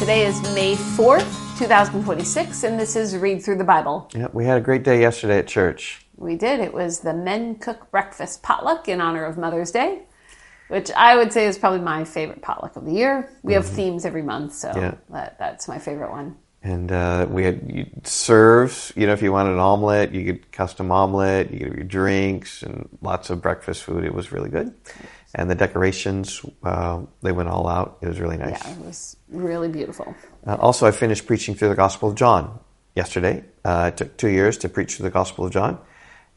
Today is May 4th, 2026, and this is Read Through the Bible. Yeah, we had a great day yesterday at church. We did. It was the Men Cook Breakfast Potluck in honor of Mother's Day, which I would say is probably my favorite potluck of the year. We have themes every month, so that's my favorite one. And we had serves, if you wanted an omelet, you get custom omelet, you get your drinks and lots of breakfast food. It was really good. And the decorations, they went all out. It was really nice. Yeah, it was really beautiful. Also, I finished preaching through the Gospel of John yesterday. It took 2 years to preach through the Gospel of John.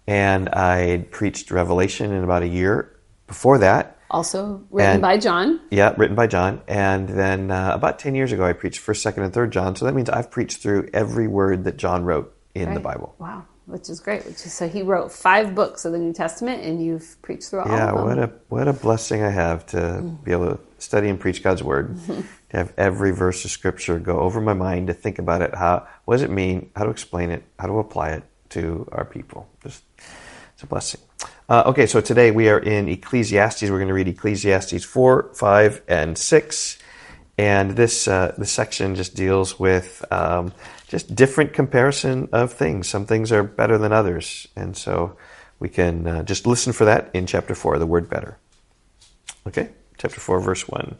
And I preached Revelation in about a year before that. Also written by John. Yeah, written by John. And then about 10 years ago, I preached 1st, 2nd, and 3rd John. So that means I've preached through every word that John wrote in the Bible. Wow, which is great. So he wrote 5 books of the New Testament, and you've preached through all of them. Yeah, what a blessing I have to be able to study and preach God's Word, to have every verse of Scripture go over my mind, to think about it, what does it mean, how to explain it, how to apply it to our people. It's a blessing. Okay, so today we are in Ecclesiastes. We're going to read Ecclesiastes 4, 5, and 6. And this section just deals with just different comparison of things. Some things are better than others. And so we can just listen for that in chapter 4, the word better. Okay, chapter 4, verse 1.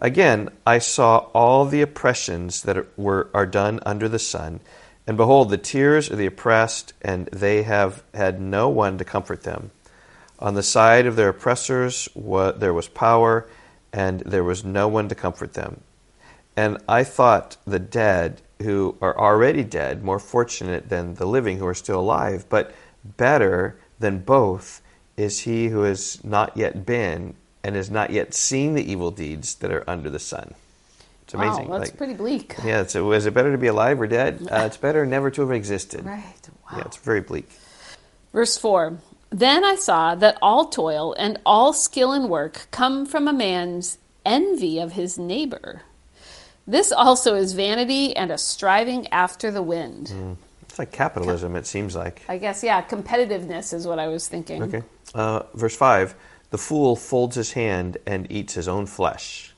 Again, I saw all the oppressions that are done under the sun, and behold, the tears of the oppressed, and they have had no one to comfort them. On the side of their oppressors there was power, and there was no one to comfort them. And I thought the dead who are already dead more fortunate than the living who are still alive, but better than both is he who has not yet been and has not yet seen the evil deeds that are under the sun. It's amazing. Wow, that's pretty bleak. Yeah, is it better to be alive or dead? It's better never to have existed. Right, wow. Yeah, it's very bleak. Verse 4, Then I saw that all toil and all skill in work come from a man's envy of his neighbor. This also is vanity and a striving after the wind. It's like capitalism, it seems like. I guess, yeah, competitiveness is what I was thinking. Okay. Verse 5, The fool folds his hand and eats his own flesh.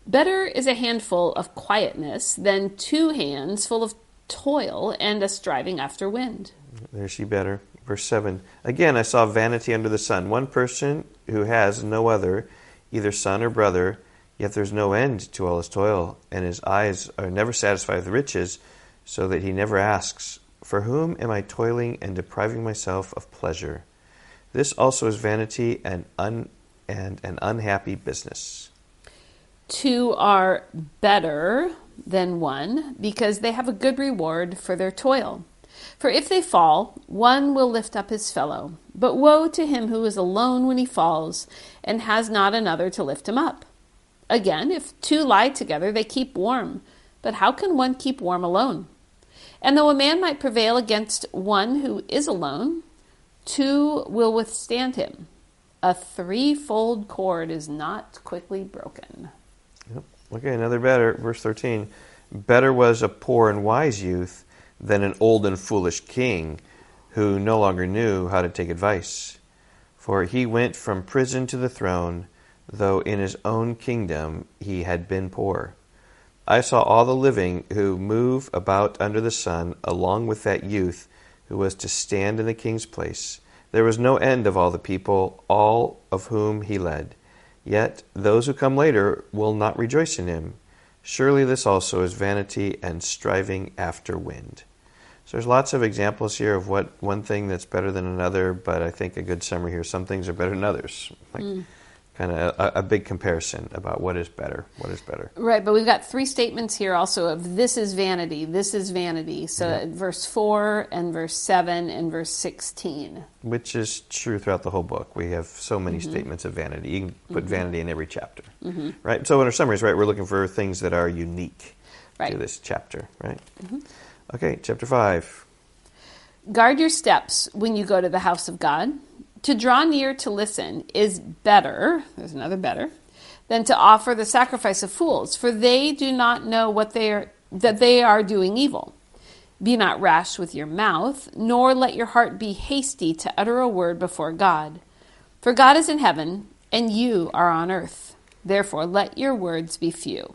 Better is a handful of quietness than 2 hands full of toil and a striving after wind. There's she better. Verse 7, Again I saw vanity under the sun. One person who has no other, either son or brother, yet there's no end to all his toil, and his eyes are never satisfied with riches, so that he never asks, For whom am I toiling and depriving myself of pleasure? This also is vanity and an unhappy business. 2 are better than 1 because they have a good reward for their toil. For if they fall, one will lift up his fellow. But woe to him who is alone when he falls and has not another to lift him up. Again, if 2 lie together, they keep warm. But how can one keep warm alone? And though a man might prevail against one who is alone, 2 will withstand him. A 3-fold cord is not quickly broken. Yep. Okay, another better. Verse 13. Better was a poor and wise youth than an old and foolish king who no longer knew how to take advice. For he went from prison to the throne, though in his own kingdom he had been poor. I saw all the living who move about under the sun, along with that youth who was to stand in the king's place. There was no end of all the people, all of whom he led. Yet those who come later will not rejoice in him. Surely this also is vanity and striving after wind. So there's lots of examples here of what one thing that's better than another, but I think a good summary here, some things are better than others. Kind of a big comparison about what is better. Right, but we've got 3 statements here also of this is vanity, this is vanity. So verse 4 and verse 7 and verse 16. Which is true throughout the whole book. We have so many statements of vanity. You can put vanity in every chapter. Right? So in our summaries, right, we're looking for things that are unique to this chapter, right? Okay, chapter 5. Guard your steps when you go to the house of God. To draw near to listen is better, there's another better, than to offer the sacrifice of fools, for they do not know that they are doing evil. Be not rash with your mouth, nor let your heart be hasty to utter a word before God. For God is in heaven, and you are on earth. Therefore let your words be few.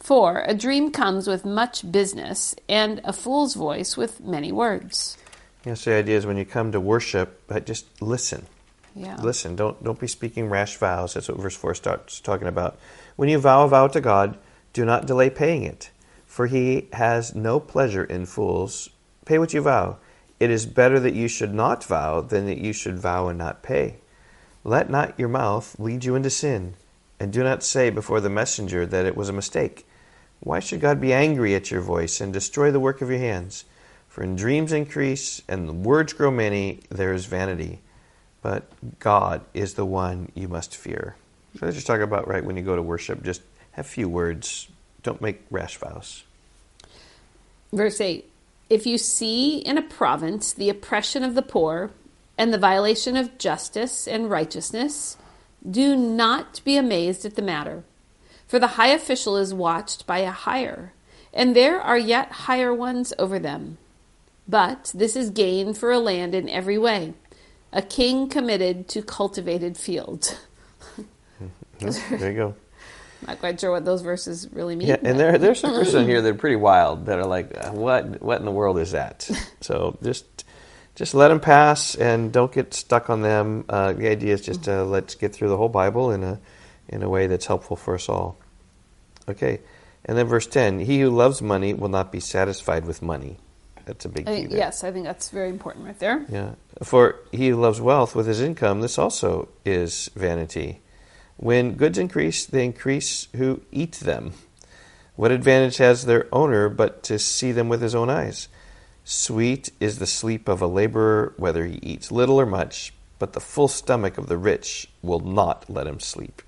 For a dream comes with much business, and a fool's voice with many words. So the idea is when you come to worship, just listen. Yeah. Listen. Don't be speaking rash vows. That's what verse 4 starts talking about. When you vow a vow to God, do not delay paying it, for he has no pleasure in fools. Pay what you vow. It is better that you should not vow than that you should vow and not pay. Let not your mouth lead you into sin, and do not say before the messenger that it was a mistake. Why should God be angry at your voice and destroy the work of your hands? For in dreams increase and the words grow many, there is vanity. But God is the one you must fear. So let's just talk about, right, when you go to worship, just have few words. Don't make rash vows. Verse 8, if you see in a province the oppression of the poor and the violation of justice and righteousness, do not be amazed at the matter. For the high official is watched by a higher, and there are yet higher ones over them. But this is gain for a land in every way, a king committed to cultivated fields. There you go. Not quite sure what those verses really mean. Yeah, and there's some verses in here that are pretty wild that are like, what in the world is that? So just let them pass and don't get stuck on them. The idea is just let's get through the whole Bible in a way that's helpful for us all. Okay, and then verse 10, he who loves money will not be satisfied with money. That's a big key there. Yes, I think that's very important right there. Yeah, for he who loves wealth with his income, this also is vanity. When goods increase, they increase who eat them. What advantage has their owner but to see them with his own eyes? Sweet is the sleep of a laborer, whether he eats little or much, but the full stomach of the rich will not let him sleep.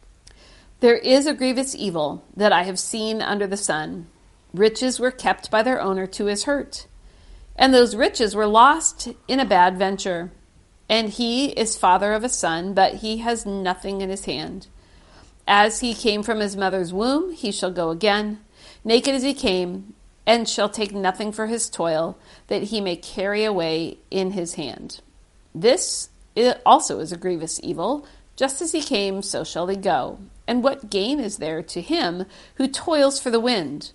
There is a grievous evil that I have seen under the sun. Riches were kept by their owner to his hurt, and those riches were lost in a bad venture. And he is father of a son, but he has nothing in his hand. As he came from his mother's womb, he shall go again, naked as he came, and shall take nothing for his toil, that he may carry away in his hand. This also is a grievous evil. Just as he came, so shall he go. And what gain is there to him who toils for the wind?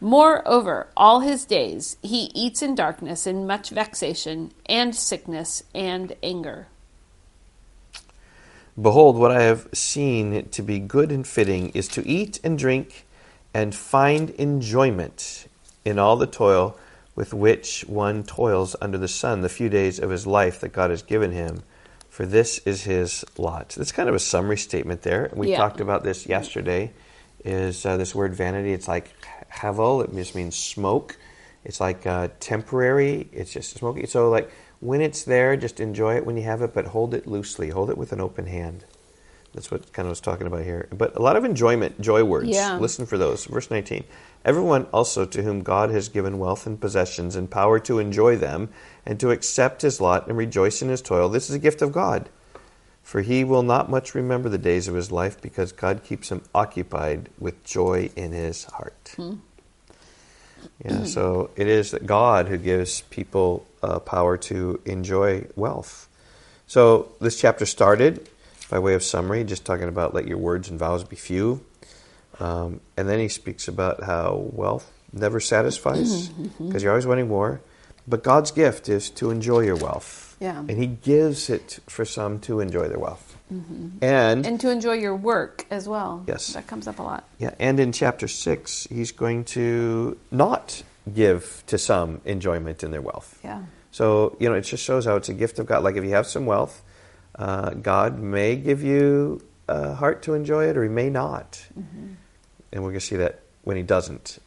Moreover, all his days he eats in darkness, in much vexation, and sickness, and anger. Behold, what I have seen to be good and fitting is to eat and drink and find enjoyment in all the toil with which one toils under the sun, the few days of his life that God has given him, for this is his lot. That's kind of a summary statement there. We talked about this yesterday, is this word vanity. It's like Hevel, it just means smoke. It's like temporary, it's just smoky. So like when it's there, just enjoy it when you have it, but hold it loosely. Hold it with an open hand. That's what kind of was talking about here. But a lot of enjoyment, joy words. Yeah. Listen for those. Verse 19. Everyone also to whom God has given wealth and possessions and power to enjoy them and to accept his lot and rejoice in his toil, this is a gift of God. For he will not much remember the days of his life because God keeps him occupied with joy in his heart. Yeah, so it is God who gives people power to enjoy wealth. So this chapter started, by way of summary, just talking about let your words and vows be few. And then he speaks about how wealth never satisfies because you're always wanting more. But God's gift is to enjoy your wealth. Yeah. And he gives it for some to enjoy their wealth. And to enjoy your work as well. Yes. That comes up a lot. Yeah, and in chapter 6, he's going to not give to some enjoyment in their wealth. Yeah. So, it just shows how it's a gift of God. Like if you have some wealth, God may give you a heart to enjoy it or he may not. And we're going to see that when he doesn't,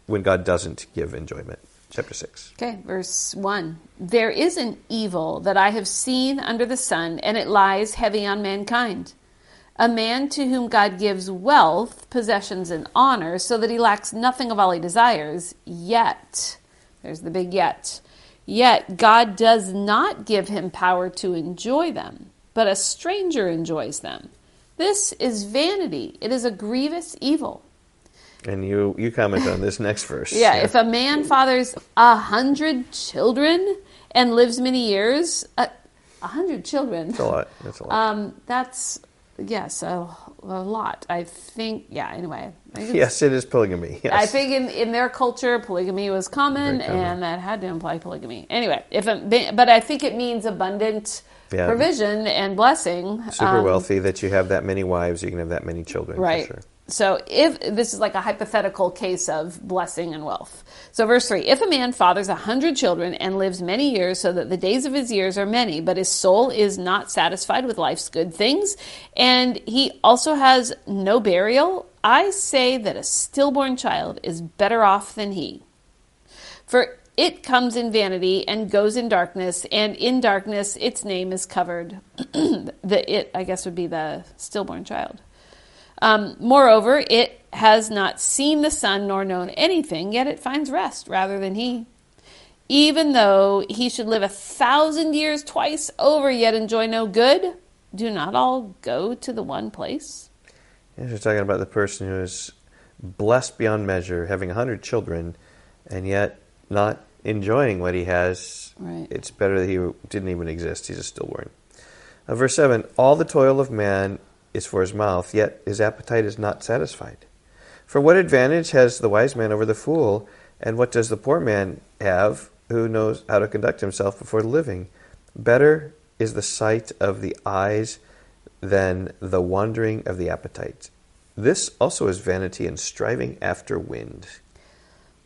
when God doesn't give enjoyment. Chapter 6. Okay, verse 1. There is an evil that I have seen under the sun, and it lies heavy on mankind. A man to whom God gives wealth, possessions, and honor, so that he lacks nothing of all he desires, yet, there's the big yet God does not give him power to enjoy them, but a stranger enjoys them. This is vanity. It is a grievous evil. And you comment on this next verse. Yeah, if a man fathers 100 children and lives many years, 100 children. That's a lot. That's, yes, a a lot. I think, anyway. Yes, it is polygamy. Yes. I think in their culture, polygamy was common, Very common. and that had to imply polygamy. Anyway, but I think it means abundant provision and blessing. Super wealthy that you have that many wives, you can have that many children, right. for sure. So if this is like a hypothetical case of blessing and wealth. So verse 3, if a man fathers 100 children and lives many years so that the days of his years are many, but his soul is not satisfied with life's good things, and he also has no burial, I say that a stillborn child is better off than he. For it comes in vanity and goes in darkness, and in darkness its name is covered. It, I guess, would be the stillborn child. Moreover, it has not seen the sun nor known anything, yet it finds rest rather than he. Even though he should live 1,000 years twice over, yet enjoy no good, do not all go to the one place? Yes, you're talking about the person who is blessed beyond measure, having 100 children, and yet not enjoying what he has. Right. It's better that he didn't even exist. He's a stillborn. Verse 7, all the toil of man is for his mouth, yet his appetite is not satisfied. For what advantage has the wise man over the fool, and what does the poor man have who knows how to conduct himself before the living? Better is the sight of the eyes than the wandering of the appetite. This also is vanity and striving after wind.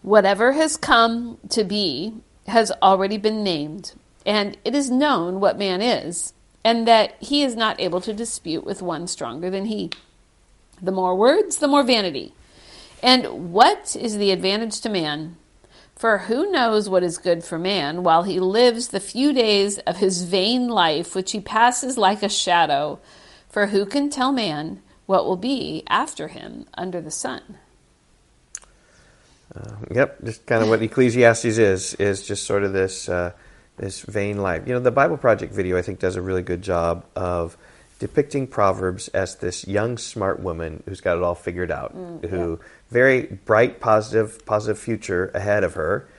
Whatever has come to be has already been named, and it is known what man is, and that he is not able to dispute with one stronger than he. The more words, the more vanity. And what is the advantage to man? For who knows what is good for man while he lives the few days of his vain life, which he passes like a shadow? For who can tell man what will be after him under the sun? Just kind of what Ecclesiastes is just sort of this vain life. The Bible Project video, I think, does a really good job of depicting Proverbs as this young, smart woman who's got it all figured out, who very bright, positive future ahead of her.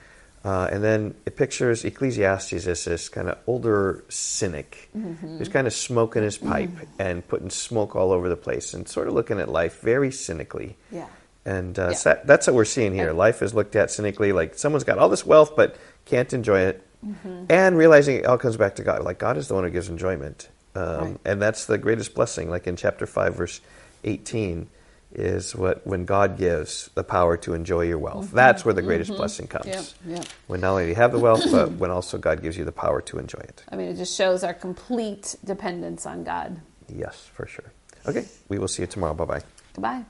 And then it pictures Ecclesiastes as this kind of older cynic who's kind of smoking his pipe and putting smoke all over the place and sort of looking at life very cynically. Yeah. And that's what we're seeing here. Life is looked at cynically, like someone's got all this wealth but can't enjoy it. And realizing it all comes back to God. Like God is the one who gives enjoyment. And that's the greatest blessing. Like in chapter 5, verse 18, is when God gives the power to enjoy your wealth. That's where the greatest blessing comes. When not only do you have the wealth, but when also God gives you the power to enjoy it. I mean, it just shows our complete dependence on God. Yes, for sure. Okay, we will see you tomorrow. Bye-bye. Goodbye.